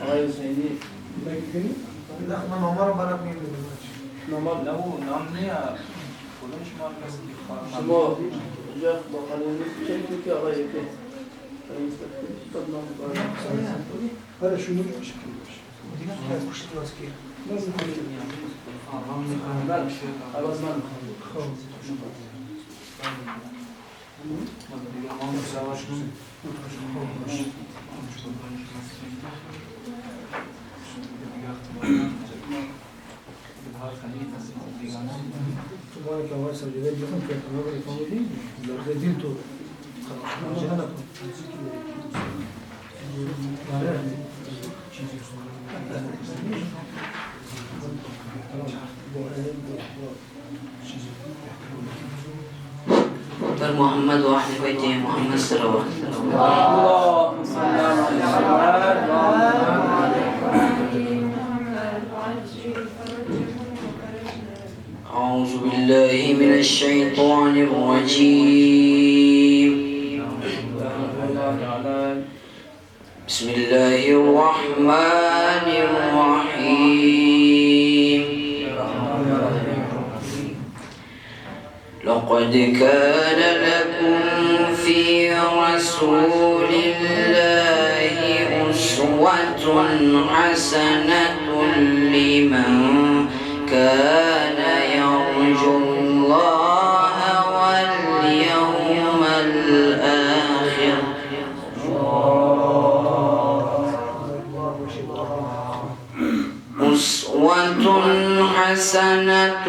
آقای حسینی لا من عمر برات نمیدونم نمال نام نیا کدوم شما کسی شما اینجا با قانونی چه که آقای که خود نام آره شنو میشه دیگه از پشت راست کی لازم عوض من تبارك الله سجده بيكون في القناه الفاميلي زين تو بر محمد وأهل بيته محمد صلوات اللهم صل على أعوذ بالله من الشيطان الرجيم بسم الله الرحمن الرحيم لقد كان لكم في رسول الله أسوة حسنة لمن كان يرجو الله واليوم الآخر أسوة حسنة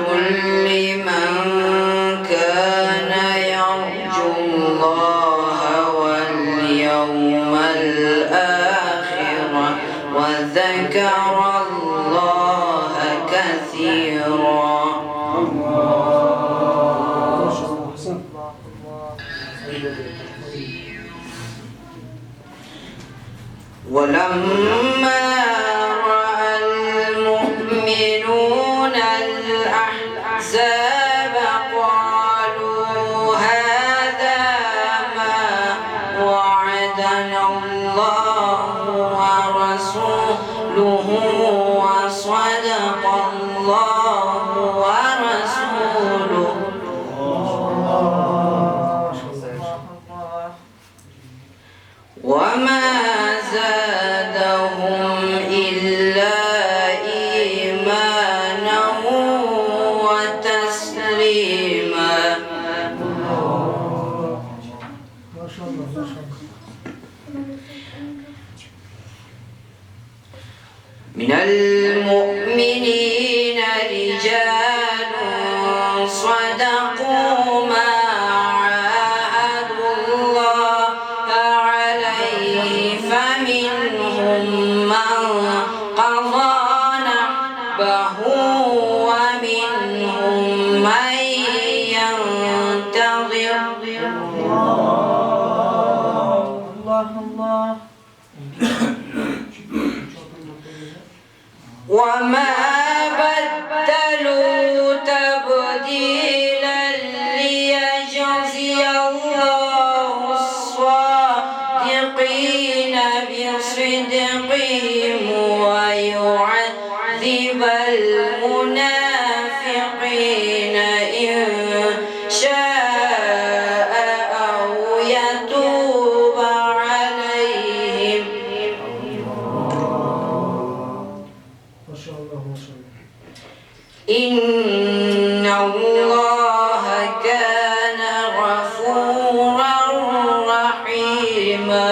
لمن كان يرجو الله واليوم الآخر وذكر الله كثيرا ولما رأى المؤمنون الأحزاب قالوا هذا ما وعدنا الله ورسوله وصدق الله ورسوله وما زادهم إلا إيمانا وتسليما ما شاء الله ما شاء الله من المؤمنين رجال صدقوا ما عاهدوا الله عليه فمنهم من قضى نحبه ومنهم من ينتظر وما بدلوا تبديلا ليجزي الله الصادقين بصدقهم ويعذب المنافقين إن شاء أو يتوب عليهم ما شاء الله ما شاء الله إن الله كان غفورا رحيما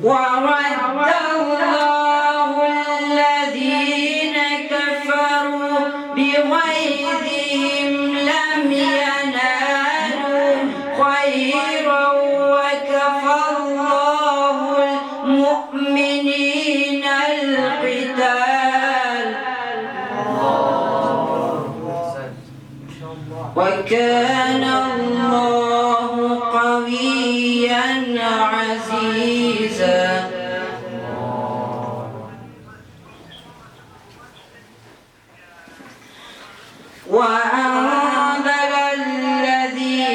ورد الله الذين كفروا بغيظهم لم ينالوا خيرا وكفى الله المؤمنين القتال وكان الله قويا عزيزا وأنزل الذين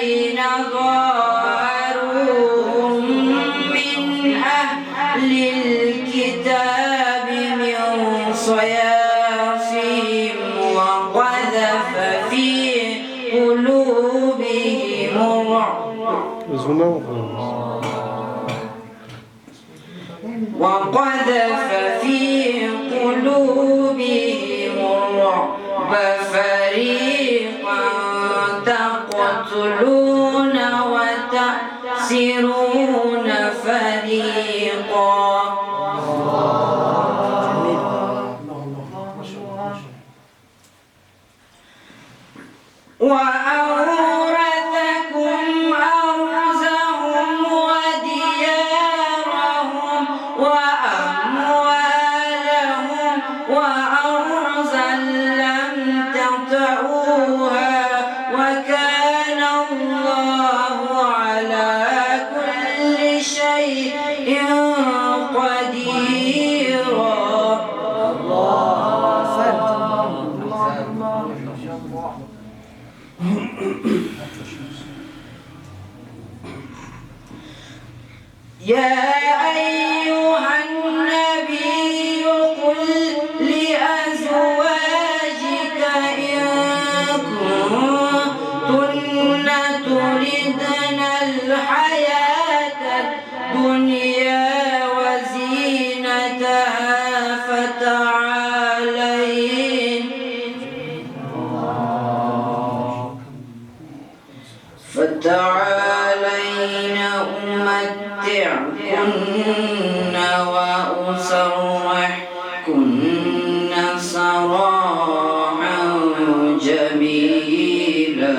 وقذف في قلوبهم الرعب فريقا تقتلون وتأسرون فريقا. وأورثكم أرضهم وديارهم وأموالهم وأرضا لم تطئوها وكان الله على كل شيء قديرا. يا أيها النبي قل لأزواجك إن كنتن تردن الحياة الدنيا وزينتها فتعالين أمتعكن وأسرحكن سراحا جميلا.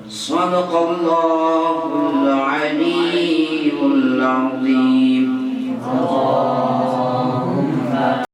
صدق الله